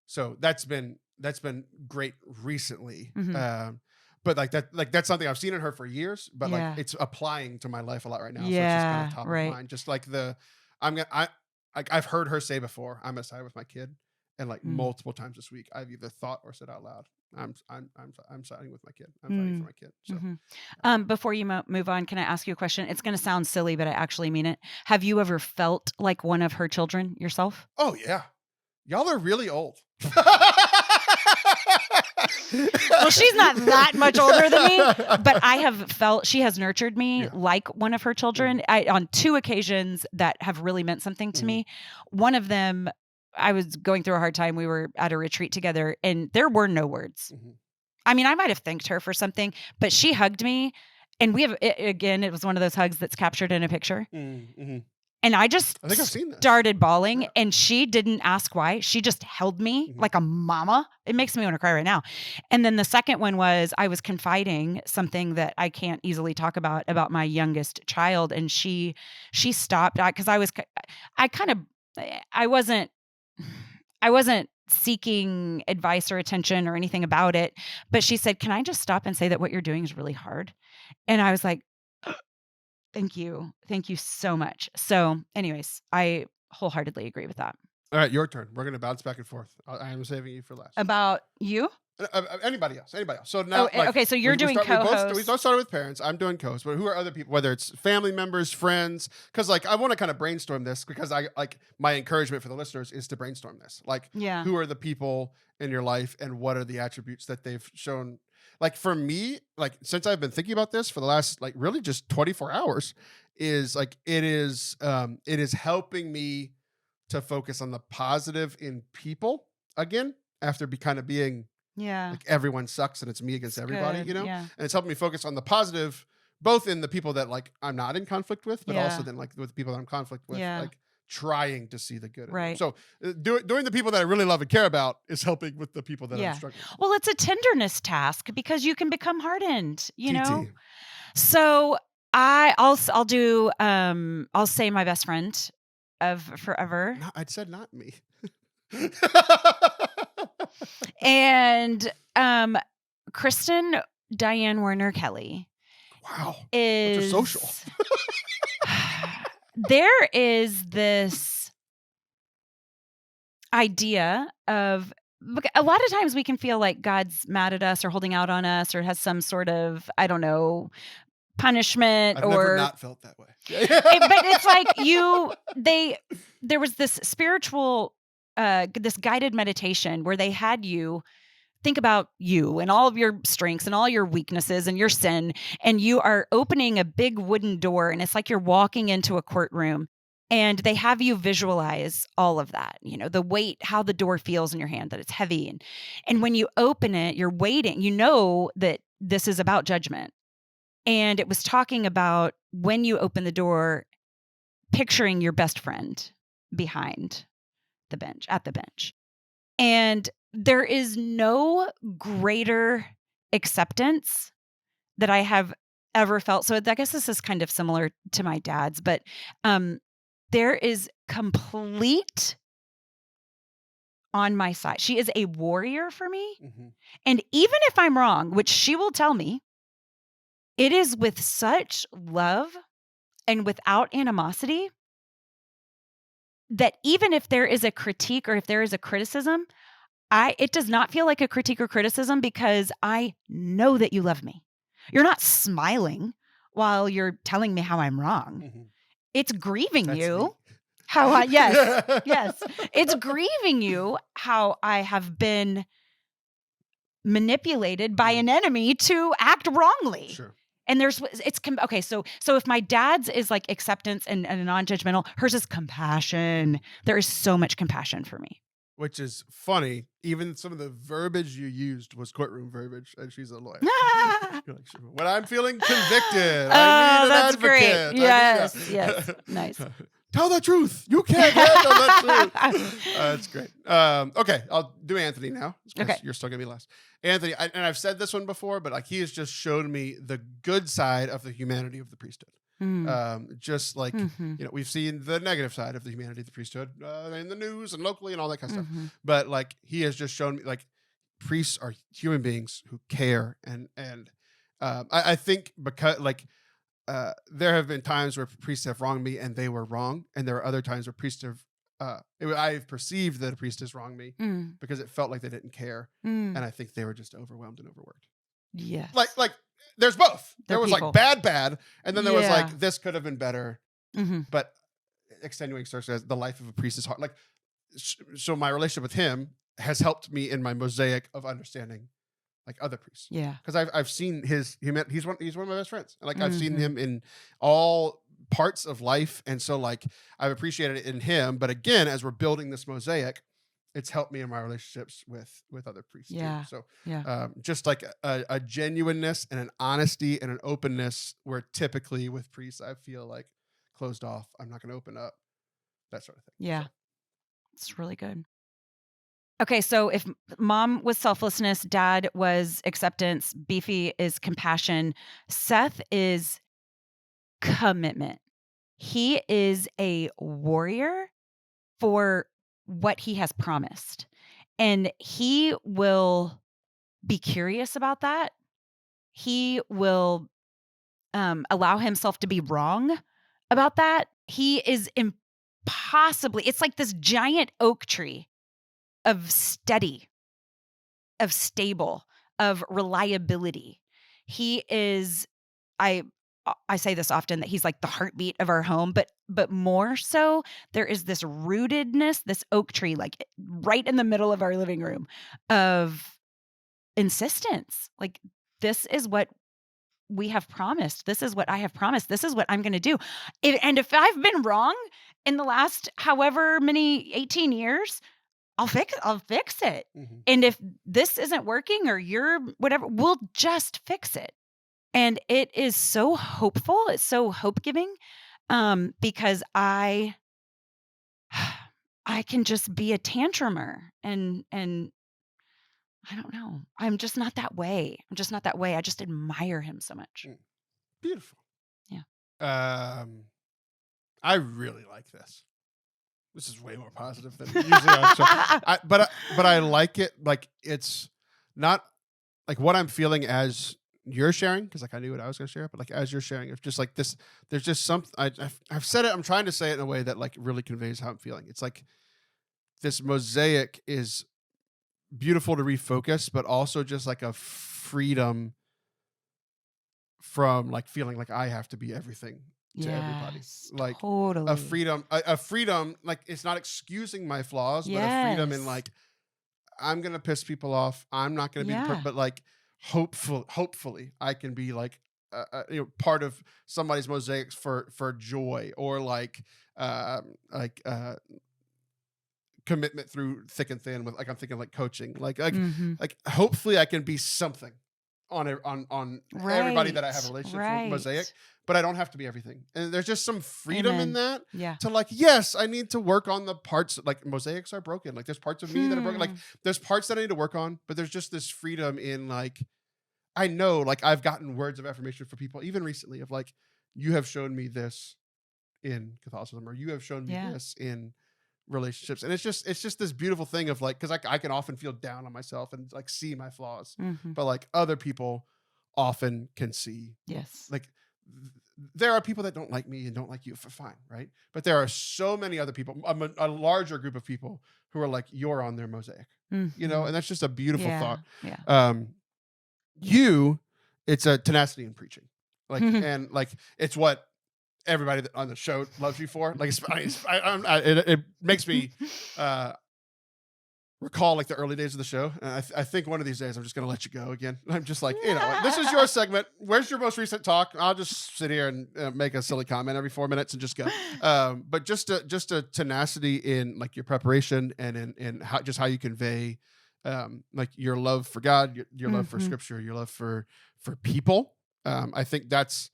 So that's been great recently. But that's something I've seen in her for years, but like it's applying to my life a lot right now. So it's just kind of top of mind. Just like I've heard her say before, I'm gonna side with my kid. And like multiple times this week, I've either thought or said out loud, I'm siding with my kid. I'm fighting for my kid. So, before you move on, can I ask you a question? It's going to sound silly, but I actually mean it. Have you ever felt like one of her children yourself? Oh yeah, y'all are really old. Well, she's not that much older than me, but I have felt she has nurtured me like one of her children. On 2 occasions that have really meant something to me. One of them, I was going through a hard time. We were at a retreat together and there were no words. I mean, I might have thanked her for something, but she hugged me and it was one of those hugs that's captured in a picture. And I think I've seen this. Started bawling and she didn't ask why. She just held me like a mama. It makes me want to cry right now. And then the second one was I was confiding something that I can't easily talk about my youngest child. And she stopped because I wasn't seeking advice or attention or anything about it, but she said, "Can I just stop and say that what you're doing is really hard?" And I was like, "Thank you. Thank you so much." So anyways, I wholeheartedly agree with that. All right, your turn. We're going to bounce back and forth. I am saving you for last. About you? Anybody else? So now, okay. So you're doing co-host. We both started with parents. I'm doing co-host. But who are other people? Whether it's family members, friends? Because like I want to kind of brainstorm this because I like my encouragement for the listeners is to brainstorm this. Like, who are the people in your life and what are the attributes that they've shown? Like for me, like since I've been thinking about this for the last like really just 24 hours, is like it is helping me to focus on the positive in people again after being. Like everyone sucks and it's me against everybody, you know? And it's helping me focus on the positive, both in the people that like I'm not in conflict with, but also then like with the people that I'm in conflict with, like trying to see the good in them. So doing the people that I really love and care about is helping with the people that I'm struggling with. Well, it's a tenderness task because you can become hardened, you know? So I'll do, I'll say my best friend of forever. I'd said not me. And Kristen Diane Werner Kelly. Wow. Is social. There is this idea of a lot of times we can feel like God's mad at us or holding out on us or has some sort of, I don't know, punishment. I've or never not felt that way. But it's like there was this spiritual this guided meditation where they had you think about you and all of your strengths and all your weaknesses and your sin. And you are opening a big wooden door and it's like you're walking into a courtroom and they have you visualize all of that, you know, the weight, how the door feels in your hand, that it's heavy. And when you open it, you're waiting, you know that this is about judgment. And it was talking about when you open the door, picturing your best friend behind the bench, at the bench. And there is no greater acceptance that I have ever felt. So I guess this is kind of similar to my dad's, but there is complete on my side. She is a warrior for me. Mm-hmm. And even if I'm wrong, which she will tell me, it is with such love and without animosity that even if there is a critique or if there is a criticism, it does not feel like a critique or criticism because I know that you love me. You're not smiling while you're telling me how I'm wrong. Mm-hmm. It's grieving That's you. me. Yes. It's grieving you how I have been manipulated by an enemy to act wrongly. Sure. And okay. So if my dad's is like acceptance and non-judgmental, hers is compassion. There is so much compassion for me. Which is funny. Even some of the verbiage you used was courtroom verbiage, and she's a lawyer. You're like, when I'm feeling convicted, I need an that's advocate. Great. Yes. Nice. Tell the truth. You can't handle the truth. That's great. Okay, I'll do Anthony now. Okay. You're still going to be last. Anthony, and I've said this one before, but like he has just shown me the good side of the humanity of the priesthood. Just like, we've seen the negative side of the humanity of the priesthood in the news and locally and all that kind of stuff. But like, he has just shown me like priests are human beings who care. And I think because like, there have been times where priests have wronged me and they were wrong. And there are other times where priests have, I've perceived that a priest has wronged me because it felt like they didn't care. And I think they were just overwhelmed and overworked. Yes. Like there's both. They're there was people. like bad. And then there was like, this could have been better. But extenuating circumstances, the life of a priest is hard. Like, so my relationship with him has helped me in my mosaic of understanding like other priests. Yeah. Because I've seen he's one of my best friends. And like I've seen him in all parts of life. And so like I've appreciated it in him. But again, as we're building this mosaic, it's helped me in my relationships with other priests. Yeah. Too. So just like a genuineness and an honesty and an openness where typically with priests, I feel like closed off. I'm not going to open up, that sort of thing. Yeah. So. It's really good. Okay. So if mom was selflessness, dad was acceptance, Beefy is compassion, Seth is commitment. He is a warrior for what he has promised. And he will be curious about that. He will allow himself to be wrong about that. He is impossibly, it's like this giant oak tree of steady, of stable, of reliability. He is, I say this often, that he's like the heartbeat of our home, but more so, there is this rootedness, this oak tree, like right in the middle of our living room, of insistence. Like, this is what we have promised. This is what I have promised. This is what I'm going to do. And if I've been wrong in the last however many 18 years, I'll fix it. And if this isn't working or you're whatever, we'll just fix it. And it is so hopeful. It's so hope-giving because I can just be a tantrumer and I don't know. I'm just not that way. I just admire him so much. Beautiful. Yeah. I really like this. This is way more positive than usually on show. But I like it. Like, it's not like what I'm feeling as you're sharing, because like I knew what I was going to share, but like as you're sharing, it's just like this. There's just something. I've said it. I'm trying to say it in a way that like really conveys how I'm feeling. It's like this mosaic is beautiful to refocus, but also just like a freedom from like feeling like I have to be everything to everybody. Like totally. a freedom, like it's not excusing my flaws, but a freedom in like, I'm going to piss people off. I'm not going to be, but like hopefully I can be like, part of somebody's mosaics for joy, or like commitment through thick and thin with like, I'm thinking like coaching, like hopefully I can be something on everybody that I have a relationship with Mosaic, but I don't have to be everything. And there's just some freedom in that to like, yes, I need to work on the parts, like Mosaics are broken. Like there's parts of me that are broken. Like there's parts that I need to work on, but there's just this freedom in like, I know, like I've gotten words of affirmation for people even recently of like, you have shown me this in Catholicism, or you have shown me this in relationships. And it's just this beautiful thing of like, because I can often feel down on myself and like see my flaws, but like other people often can see like there are people that don't like me and don't like you, fine, right? But there are so many other people, a larger group of people who are like, you're on their mosaic, you know, and that's just a beautiful thought. It's a tenacity in preaching, like, and like, it's what everybody on the show loves you for. Like, it makes me recall like the early days of the show. And I think one of these days I'm just going to let you go again. I'm just like, you know, like, this is your segment. Where's your most recent talk? I'll just sit here and make a silly comment every 4 minutes and just go. But just a tenacity in like your preparation and in how you convey like your love for God, your love for Scripture, your love for people. I think that's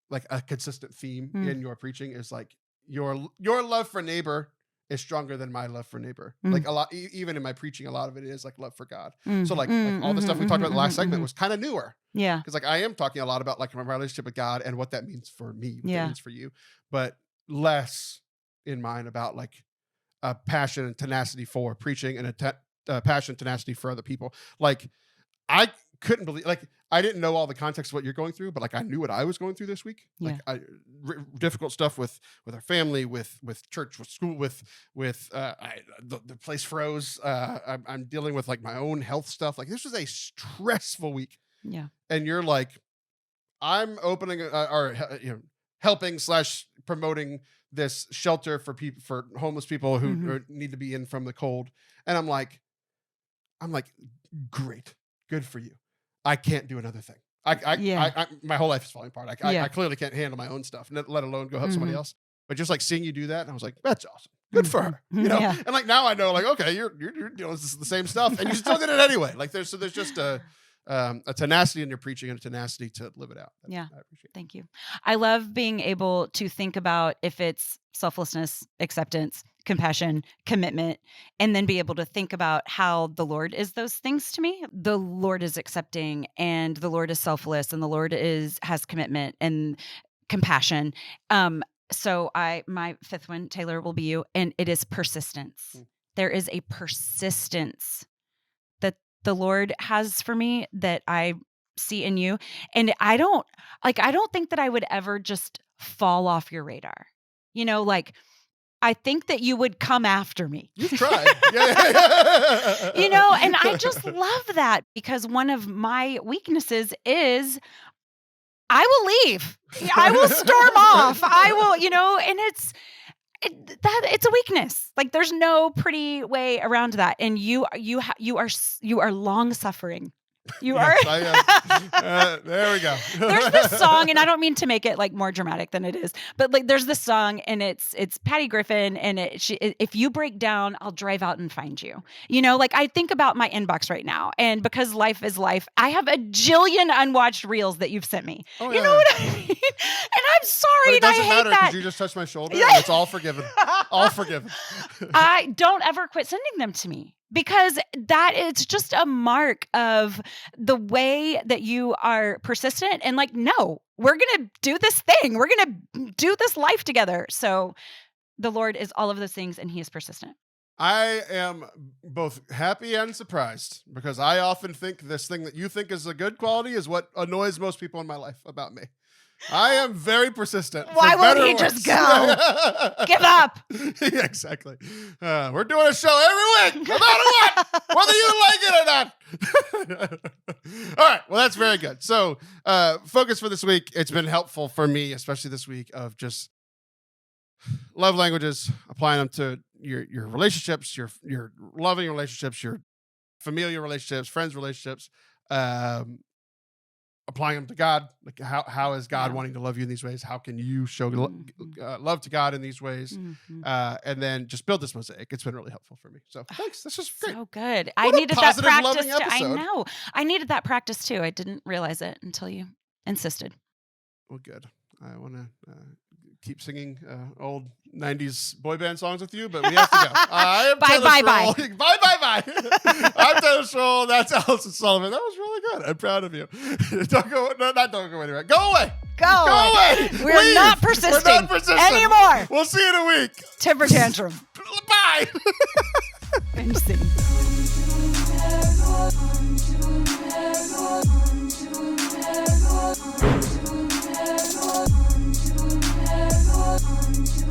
like a consistent theme in your preaching is like your love for neighbor is stronger than my love for neighbor. Like a lot, even in my preaching, a lot of it is like love for God. So like all the stuff we talked about in the last segment was kind of newer. Yeah. Because like I am talking a lot about like my relationship with God and what that means for me, what that means for you, but less in mind about like a passion and tenacity for preaching and a passion and tenacity for other people. Like I couldn't believe, like I didn't know all the context of what you're going through, but like I knew what I was going through this week. Like difficult stuff with our family, with church, with school, with the place froze. I'm dealing with like my own health stuff. Like this was a stressful week. Yeah. And you're like, I'm opening helping / promoting this shelter for people, for homeless people who need to be in from the cold. And I'm like, great. Good for you. I can't do another thing. I my whole life is falling apart. I clearly can't handle my own stuff, let alone go help somebody else. But just like seeing you do that, and I was like, that's awesome. Good for her. You know? And like now I know, like, okay, you're dealing with the same stuff, and you still did it anyway. Like there's just a tenacity in your preaching and a tenacity to live it out. I appreciate it. Thank you. I love being able to think about if it's selflessness, acceptance, compassion, commitment, and then be able to think about how the Lord is those things to me. The Lord is accepting, and the Lord is selfless, and the Lord has commitment and compassion. So my fifth one, Taylor, will be you, and it is persistence. There is a persistence that the Lord has for me that I see in you. And I don't think that I would ever just fall off your radar. You know, like I think that you would come after me. You've tried. You know, and I just love that because one of my weaknesses is I will leave. I will storm off. I will, you know, and it's a weakness. Like there's no pretty way around that. And you are long suffering. You are. There we go. There's this song, and I don't mean to make it like more dramatic than it is, but like there's this song, and it's Patty Griffin, and if you break down, I'll drive out and find you. You know, like I think about my inbox right now, and because life is life, I have a jillion unwatched reels that you've sent me. You know what I mean? And I'm sorry, but it doesn't and I hate matter because you just touched my shoulder. And it's all forgiven. All forgiven. I don't ever quit sending them to me. Because that is just a mark of the way that you are persistent and like, no, we're going to do this thing. We're going to do this life together. So the Lord is all of those things, and he is persistent. I am both happy and surprised because I often think this thing that you think is a good quality is what annoys most people in my life about me. I am very persistent. Why won't he just go? Give up. Yeah, exactly. We're doing a show every week, no matter what, whether you like it or not. All right. Well, that's very good. So, focus for this week. It's been helpful for me, especially this week, of just love languages, applying them to your relationships, your loving relationships, your familial relationships, friends relationships. applying them to God. Like how is God wanting to love you in these ways? How can you show love to God in these ways? And then just build this mosaic. It's been really helpful for me. So thanks. This is great. So good. What I a needed that positive, practice. loving I episode. know. I needed that practice too. I didn't realize it until you insisted. Well, good. I want to keep singing old 90s boy band songs with you, but we have to go. I am Taylor Schroll. Bye. I'm Taylor Schroll. That's Allison Sullivan. That was really good. I'm proud of you. Don't go anywhere. Go away. Go away. We're not persisting anymore. We'll see you in a week. Temper tantrum. Bye. Insane.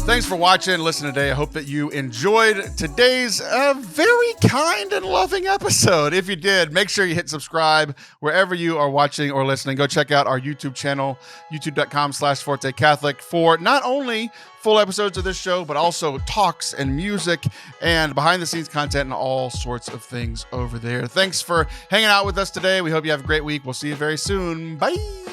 Thanks for watching and listening today. I hope that you enjoyed today's very kind and loving episode. If you did, make sure you hit subscribe wherever you are watching or listening. Go check out our YouTube channel, youtube.com/Forte Catholic, for not only full episodes of this show, but also talks and music and behind the scenes content and all sorts of things over there. Thanks for hanging out with us today. We hope you have a great week. We'll see you very soon. Bye.